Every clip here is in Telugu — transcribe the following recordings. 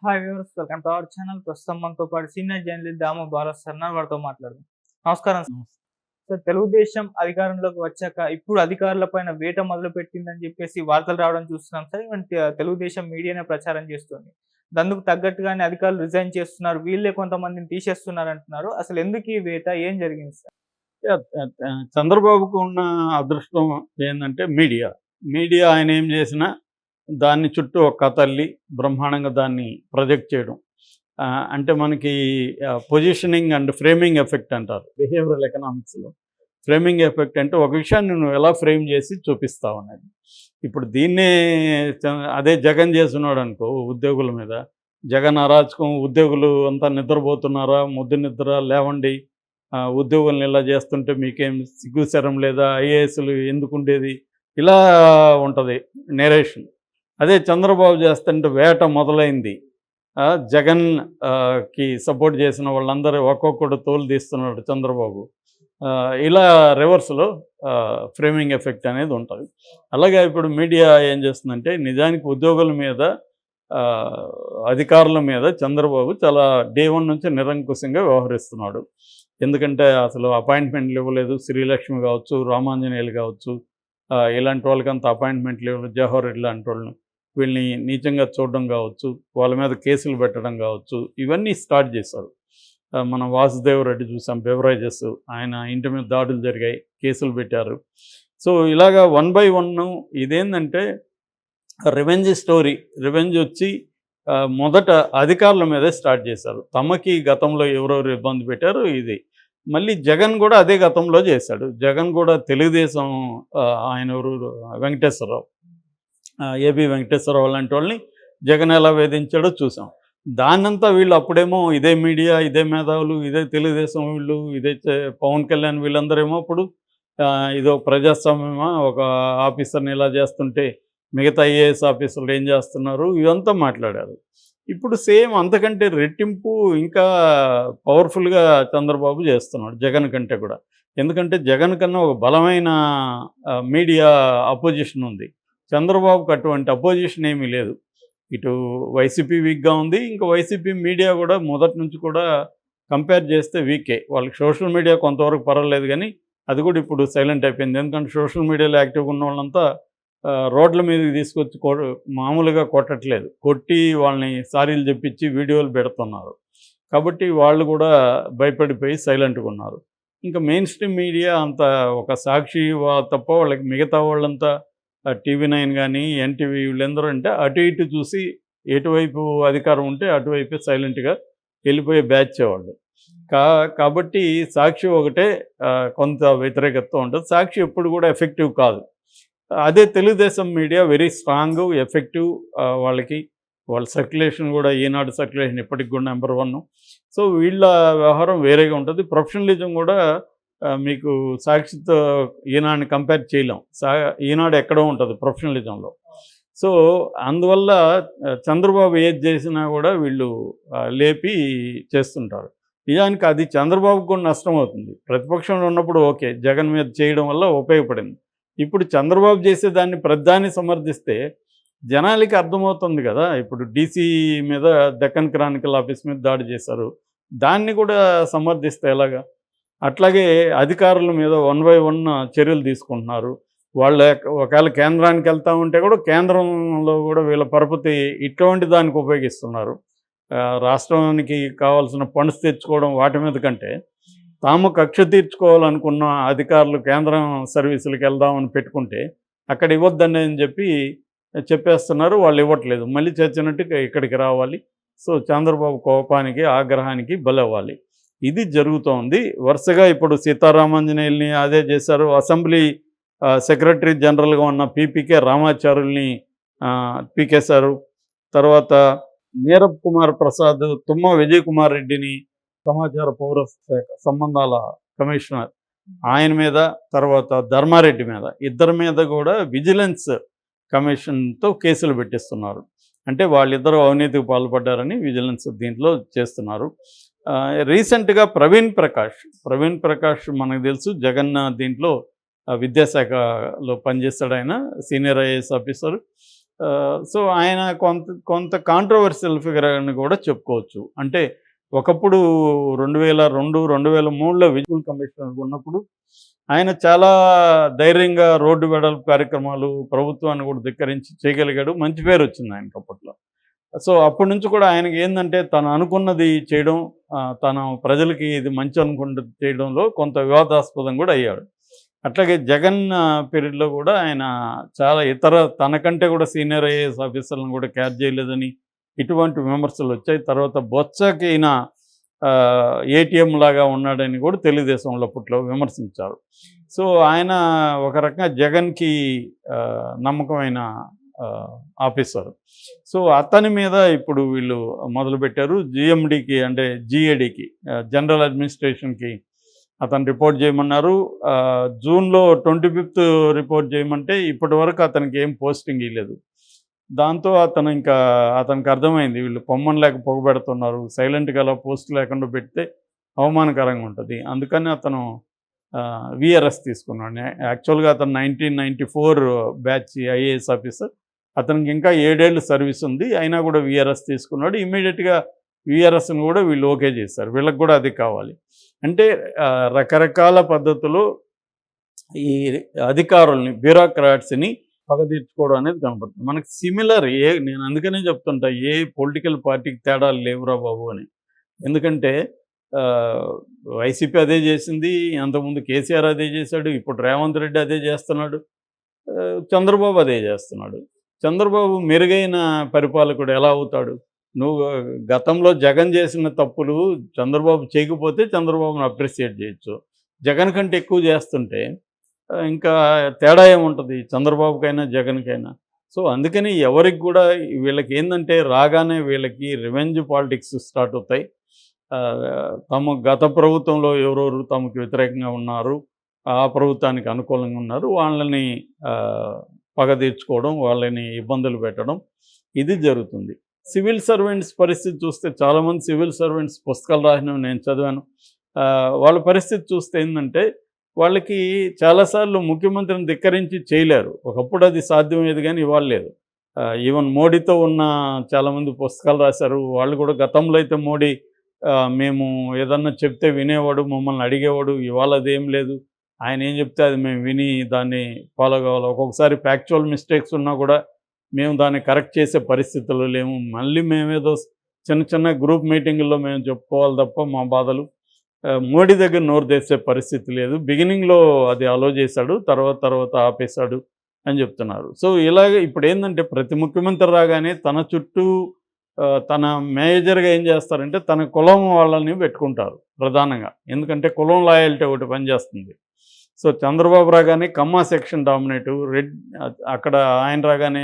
Hi viewers, welcome to our channel. ప్రస్తుతం మనతో పాటు సీనియర్ జర్నలిస్ట్ దాము బాలా సర్నా వారితో మాట్లాడదాం. నమస్కారం సార్. తెలుగుదేశం అధికారంలోకి వచ్చాక ఇప్పుడు అధికారుల పైన వేట మొదలు పెట్టిందని చెప్పేసి వార్తలు రావడం చూస్తున్నాం సార్. తెలుగుదేశం మీడియానే ప్రచారం చేస్తుంది. అందుకు తగ్గట్టుగానే అధికారులు రిజైన్ చేస్తున్నారు, వీళ్ళే కొంతమందిని తీసేస్తున్నారు అంటున్నారు. అసలు ఎందుకు ఈ వేట, ఏం జరిగింది సార్? చంద్రబాబుకు ఉన్న అదృష్టం ఏంటంటే మీడియా ఆయన ఏం చేసినా దాన్ని చుట్టూ ఒక కథ అల్లి బ్రహ్మాండంగా దాన్ని ప్రొజెక్ట్ చేయడం. అంటే మనకి పొజిషనింగ్ అండ్ ఫ్రేమింగ్ ఎఫెక్ట్ అంటారు బిహేవియరల్ ఎకనామిక్స్లో. ఫ్రేమింగ్ ఎఫెక్ట్ అంటే ఒక విషయాన్ని నువ్వు ఎలా ఫ్రేమ్ చేసి చూపిస్తావు అనేది. ఇప్పుడు దీన్నే అదే జగన్ చేస్తున్నాడు అనుకో ఉద్యోగుల మీద. జగన్ అరాచకం, ఉద్యోగులు అంతా నిద్రపోతున్నారా, ముద్దు నిద్ర లేవండి, ఉద్యోగులను ఇలా చేస్తుంటే మీకేం సిగ్గుశరం లేదా, ఐఏఎస్లు ఎందుకు ఉండేది, ఇలా ఉంటుంది నేరేషన్. అదే చంద్రబాబు చేస్తుంటే వేట మొదలైంది. జగన్ కి సపోర్ట్ చేసిన వాళ్ళందరూ ఒక్కొక్కడు తోలు తీస్తున్నాడు చంద్రబాబు. ఇలా రివర్స్లో ఫ్రేమింగ్ ఎఫెక్ట్ అనేది ఉంటుంది. అలాగే ఇప్పుడు మీడియా ఏం చేస్తుందంటే నిజానికి ఉద్యోగుల మీద, అధికారుల మీద చంద్రబాబు చాలా డే 1 నుంచి నిరంకుశంగా వ్యవహరిస్తున్నాడు. ఎందుకంటే అసలు అపాయింట్మెంట్లు ఇవ్వలేదు. శ్రీలక్ష్మి కావచ్చు, రామాంజనేయులు కావచ్చు, ఇలాంటి వాళ్ళకంత అపాయింట్మెంట్లు ఇవ్వలేదు. జవహర్ రెడ్డి లాంటి వాళ్ళని వీళ్ళని నీచంగా చూడడం కావచ్చు, వాళ్ళ మీద కేసులు పెట్టడం కావచ్చు, ఇవన్నీ స్టార్ట్ చేశారు. మనం వాసుదేవ్ రెడ్డి చూసాం, బెవరేజెస్, ఆయన ఇంటి మీద దాడులు జరిగాయి, కేసులు పెట్టారు. సో ఇలాగా 1 by 1 ఇదేంటంటే రివెంజ్ స్టోరీ. రివెంజ్ వచ్చి మొదట అధికారుల మీదే స్టార్ట్ చేశారు. తమకి గతంలో ఎవరెవరు ఇబ్బంది పెట్టారు ఇది. మళ్ళీ జగన్ కూడా అదే గతంలో చేశాడు. జగన్ కూడా తెలుగుదేశం ఆయన ఎవరు వెంకటేశ్వరరావు, ఏబి వెంకటేశ్వరరావు లాంటి వాళ్ళని జగన్ ఎలా వేధించాడో చూసాం. దాన్నంతా వీళ్ళు అప్పుడేమో ఇదే మీడియా, ఇదే మేధావులు, ఇదే తెలుగుదేశం వీళ్ళు, ఇదే పవన్ కళ్యాణ్ వీళ్ళందరేమో అప్పుడు ఇదో ప్రజాస్వామ్యమా, ఒక ఆఫీసర్ని ఇలా చేస్తుంటే మిగతా ఐఏఎస్ ఆఫీసర్లు ఏం చేస్తున్నారు, ఇదంతా మాట్లాడారు. ఇప్పుడు సేమ్ అంతకంటే రెట్టింపు ఇంకా పవర్ఫుల్గా చంద్రబాబు చేస్తున్నాడు జగన్ కంటే కూడా. ఎందుకంటే జగన్ కన్నా ఒక బలమైన మీడియా అపోజిషన్ ఉంది. చంద్రబాబుకు అటువంటి అపోజిషన్ ఏమీ లేదు. ఇటు వైసీపీ వీక్గా ఉంది, ఇంకా వైసీపీ మీడియా కూడా మొదటి నుంచి కూడా కంపేర్ చేస్తే వీకే. వాళ్ళకి సోషల్ మీడియా కొంతవరకు పర్వాలేదు, కానీ అది కూడా ఇప్పుడు సైలెంట్ అయిపోయింది. ఎందుకంటే సోషల్ మీడియాలో యాక్టివ్గా ఉన్న వాళ్ళంతా రోడ్ల మీదకి తీసుకొచ్చి మామూలుగా కొట్టట్లేదు, కొట్టి వాళ్ళని సారీలు చెప్పించి వీడియోలు పెడుతున్నారు. కాబట్టి వాళ్ళు కూడా భయపడిపోయి సైలెంట్గా ఉన్నారు. ఇంకా మెయిన్ స్ట్రీమ్ మీడియా అంత ఒక సాక్షి తప్ప వాళ్ళకి మిగతా వాళ్ళంతా TV9 కానీ ఎన్టీవీ వీళ్ళందరూ అంటే అటు ఇటు చూసి ఎటువైపు అధికారం ఉంటే అటువైపే సైలెంట్గా వెళ్ళిపోయే బ్యాచ్ వాళ్ళు. కాబట్టి సాక్షి ఒకటే కొంత వ్యతిరేకత ఉంటుంది. సాక్షి ఎప్పుడు కూడా ఎఫెక్టివ్ కాదు. అదే Telugu Desam media very strong, effective. వాళ్ళ సర్క్యులేషన్ కూడా, ఈనాడు సర్క్యులేషన్ ఇప్పటికి కూడా నెంబర్ 1. సో వీళ్ళ వ్యవహారం వేరేగా ఉంటుంది. ప్రొఫెషనలిజం కూడా మీకు సాక్షితో ఈనాడుని కంపేర్ చేయలేం. ఈనాడు ఎక్కడో ఉంటుంది ప్రొఫెషనలిజంలో. సో అందువల్ల చంద్రబాబు ఏది చేసినా కూడా వీళ్ళు లేపి చేస్తుంటారు. నిజానికి అది చంద్రబాబుకు కూడా నష్టం అవుతుంది. ప్రతిపక్షంలో ఉన్నప్పుడు ఓకే, జగన్ మీద చేయడం వల్ల ఉపయోగపడింది. ఇప్పుడు చంద్రబాబు చేసేదాన్ని ప్రధాని సమర్థిస్తే జనాలకి అర్థమవుతుంది కదా. ఇప్పుడు డీసీ మీద, డెక్కన్ క్రానికల్ ఆఫీస్ మీద దాడి చేశారు, దాన్ని కూడా సమర్థిస్తే ఎలాగా? అట్లాగే అధికారుల మీద 1 by 1 చర్యలు తీసుకుంటున్నారు. వాళ్ళు ఒకవేళ కేంద్రానికి వెళ్తూ ఉంటే కూడా కేంద్రంలో కూడా వీళ్ళ పరపతి ఇటువంటి దానికి ఉపయోగిస్తున్నారు. రాష్ట్రానికి కావాల్సిన ఫండ్స్ తెచ్చుకోవడం వాటి మీద కంటే తాము కక్ష తీర్చుకోవాలనుకున్న అధికారులు కేంద్రం సర్వీసులకు వెళ్దామని పెట్టుకుంటే అక్కడ ఇవ్వద్దని అని చెప్పేస్తున్నారు. వాళ్ళు ఇవ్వట్లేదు, మళ్ళీ చచ్చినట్టు ఇక్కడికి రావాలి. సో చంద్రబాబు కోపానికి, ఆగ్రహానికి బలవ్వాలి. ఇది జరుగుతోంది వరుసగా. ఇప్పుడు సీతారామాంజనేయుల్ని అదే చేశారు. అసెంబ్లీ సెక్రటరీ జనరల్గా ఉన్న పీపీకే రామాచారుల్ని పీకేశారు. తర్వాత నీరబ్ కుమార్ ప్రసాద్, తుమ్మ విజయ్ కుమార్ రెడ్డిని సమాచార పౌర సంబంధాల కమిషనర్ ఆయన మీద, తర్వాత ధర్మారెడ్డి మీద, ఇద్దరి మీద కూడా విజిలెన్స్ కమిషన్తో కేసులు పెట్టిస్తున్నారు. అంటే వాళ్ళిద్దరూ అవినీతికి పాల్పడ్డారని విజిలెన్స్ దీంట్లో చేస్తున్నారు. రీసెంట్గా ప్రవీణ్ ప్రకాష్ మనకు తెలుసు, జగన్ దీంట్లో విద్యాశాఖలో పనిచేస్తాడు. ఆయన సీనియర్ ఐఏఎస్ ఆఫీసర్. సో ఆయన కొంత కొంత కాంట్రవర్షియల్ ఫిగర్ అని కూడా చెప్పుకోవచ్చు. అంటే ఒకప్పుడు 2002, 2003లో విజిలెన్స్ కమిషనర్ ఉన్నప్పుడు ఆయన చాలా ధైర్యంగా రోడ్డు వెడల్పు కార్యక్రమాలు ప్రభుత్వాన్ని కూడా ధిక్కరించి చేయగలిగాడు. మంచి పేరు వచ్చింది ఆయనకి అప్పట్లో. సో అప్పటి నుంచి కూడా ఆయనకి ఏందంటే తను అనుకున్నది చేయడం, తను ప్రజలకి ఇది మంచి అనుకున్నది చేయడంలో కొంత వివాదాస్పదం కూడా అయ్యాడు. అట్లాగే జగన్ పీరియడ్‌లో కూడా ఆయన చాలా ఇతర తనకంటే కూడా సీనియర్ ఐఏఎస్ ఆఫీసర్‌లను కూడా క్యాచ్ చేయలేదని ఇటువంటి విమర్శలు వచ్చాయి. తర్వాత బొత్సకి ఈయన ఏటీఎం లాగా ఉన్నాడని కూడా తెలుగుదేశంలో అప్పట్లో విమర్శించారు. సో ఆయన ఒక రకంగా జగన్‌కి నమ్మకమైన ఆఫీసర్. సో అతని మీద ఇప్పుడు వీళ్ళు మొదలుపెట్టారు. జీఎండీకి అంటే జీఏడీకి జనరల్ అడ్మినిస్ట్రేషన్‌కి అతను రిపోర్ట్ చేయమన్నారు. జూన్‌లో 25th రిపోర్ట్ చేయమంటే ఇప్పటివరకు అతనికి ఏం పోస్టింగ్ ఇవ్వలేదు. దాంతో అతనికి అర్థమైంది వీళ్ళు పొమ్మని లేక పొగబెడుతున్నారు. సైలెంట్‌గా అలా పోస్ట్ లేకుండా పెడితే అవమానకరంగా ఉంటుంది. అందుకని అతను వీఆర్ఎస్ తీసుకున్నాడు. యాక్చువల్గా అతను 1994 బ్యాచ్ ఐఏఎస్ ఆఫీసర్. అతనికి ఇంకా 7 ఏళ్ళు సర్వీస్ ఉంది. అయినా కూడా వీఆర్ఎస్ తీసుకున్నాడు. ఇమ్మీడియట్‌గా వీఆర్ఎస్ని కూడా వీళ్ళు ఓకే చేశారు. వీళ్ళకి కూడా అది కావాలి. అంటే రకరకాల పద్ధతులు ఈ అధికారుల్ని బ్యూరోక్రాట్స్ని పగ తీర్చుకోవడం అనేది కనపడుతుంది. మనకి సిమిలర్ నేను అందుకనే చెప్తుంటా ఏ పొలిటికల్ పార్టీకి తేడాలు లేవురా బాబు అని. ఎందుకంటే వైసీపీ అదే చేసింది, అంతకుముందు కేసీఆర్ అదే చేశాడు, ఇప్పుడు రేవంత్ రెడ్డి అదే చేస్తున్నాడు, చంద్రబాబు అదే చేస్తున్నాడు. చంద్రబాబు మెరుగైన పరిపాలకుడు ఎలా అవుతాడు? నువ్వు గతంలో జగన్ చేసిన తప్పులు చంద్రబాబు చేయకపోతే చంద్రబాబును అప్రిషియేట్ చేయొచ్చు. జగన్ కంటే ఎక్కువ చేస్తుంటే ఇంకా తేడా ఏముంటుంది చంద్రబాబుకైనా జగన్కైనా? సో అందుకని ఎవరికి కూడా వీళ్ళకి ఏంటంటే రాగానే వీళ్ళకి రివెంజ్ పాలిటిక్స్ స్టార్ట్ అవుతాయి. గత ప్రభుత్వంలో ఎవరెవరు తమకు వ్యతిరేకంగా ఉన్నారు, ఆ ప్రభుత్వానికి అనుకూలంగా ఉన్నారు, వాళ్ళని పగ తీర్చుకోవడం, వాళ్ళని ఇబ్బందులు పెట్టడం ఇది జరుగుతుంది. సివిల్ సర్వెంట్స్ పరిస్థితి చూస్తే చాలామంది సివిల్ సర్వెంట్స్ పుస్తకాలు రాసినవి నేను చదివాను. వాళ్ళ పరిస్థితి చూస్తే ఏంటంటే వాళ్ళకి చాలాసార్లు ముఖ్యమంత్రిని ధిక్కరించి చేయలేరు. ఒకప్పుడు అది సాధ్యమయ్యేది కానీ ఇవాళ లేదు. ఈవెన్ మోడీతో ఉన్న చాలామంది పుస్తకాలు రాశారు. వాళ్ళు కూడా గతంలో అయితే మోడీ మేము ఏదన్నా చెప్తే వినేవాడు, మమ్మల్ని అడిగేవాడు. ఇవాళ అదేం లేదు. ఆయన ఏం చెప్తే అది మేము విని దాన్ని ఫాలో కావాలి. ఒక్కొక్కసారి ఫ్యాక్చువల్ మిస్టేక్స్ ఉన్నా కూడా మేము దాన్ని కరెక్ట్ చేసే పరిస్థితుల్లో లేము. మళ్ళీ మేమేదో చిన్న చిన్న గ్రూప్ మీటింగుల్లో మేము చెప్పుకోవాలి తప్ప మా బాధలు. మోడీ దగ్గర నోరు తెచ్చే పరిస్థితి లేదు. బిగినింగ్లో అది అలో చేశాడు, తర్వాత ఆపేశాడు అని చెప్తున్నారు. సో ఇలాగే ఇప్పుడు ఏంటంటే ప్రతి ముఖ్యమంత్రి రాగానే తన చుట్టూ తన మేజర్గా ఏం చేస్తారంటే తన కులం వాళ్ళని పెట్టుకుంటారు ప్రధానంగా. ఎందుకంటే కులం లాయల్టీ ఒకటి పనిచేస్తుంది. సో చంద్రబాబు రాగానే కమ్మా సెక్షన్ డామినేటు, అక్కడ ఆయన రాగానే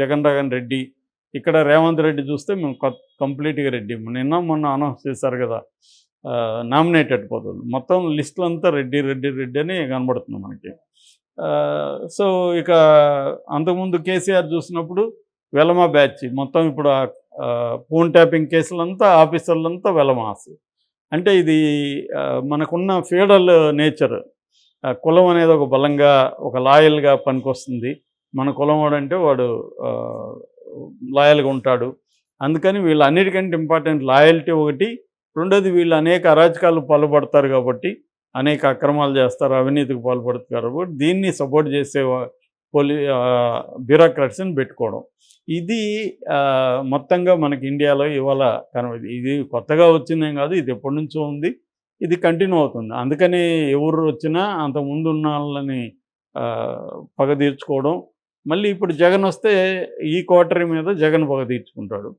జగన్ రాగానే రెడ్డి, ఇక్కడ రేవంత్ రెడ్డి చూస్తే మేము కంప్లీట్గా రెడ్డి. మొన్న అనౌన్స్ చేశారు కదా నామినేటెడ్ పదవులు, మొత్తం లిస్టులంతా రెడ్డి అని కనబడుతుంది మనకి. సో ఇక అంతకుముందు కేసీఆర్ చూసినప్పుడు వెలమ బ్యాచ్ మొత్తం ఇప్పుడు ఫోన్ ట్యాపింగ్ కేసులంతా ఆఫీసర్లంతా వెలమాస్. అంటే ఇది మనకున్న ఫీడల్ నేచర్. కులం అనేది ఒక బలంగా ఒక లాయల్గా పనికొస్తుంది. మన కులం వాడంటే వాడు లాయల్గా ఉంటాడు. అందుకని వీళ్ళు అన్నిటికంటే ఇంపార్టెంట్ లాయల్టీ ఒకటి. రెండోది వీళ్ళు అనేక అరాచకాలు పాల్పడతారు కాబట్టి, అనేక అక్రమాలు చేస్తారు, అవినీతికి పాల్పడతారు కాబట్టి దీన్ని సపోర్ట్ చేసే బ్యూరోక్రాట్స్ని పెట్టుకోవడం. ఇది మొత్తంగా మనకి ఇండియాలో ఇవాళ ఇది కొత్తగా వచ్చిందేం కాదు, ఇది ఎప్పటి నుంచో ఉంది, ఇది కంటిన్యూ అవుతుంది. అందుకని ఎవరు వచ్చినా అంతకుముందు ఉన్న వాళ్ళని పగ తీర్చుకోవడం. మళ్ళీ ఇప్పుడు జగన్ వస్తే ఈ క్వార్టరీ మీద జగన్ పగ తీర్చుకుంటాడు.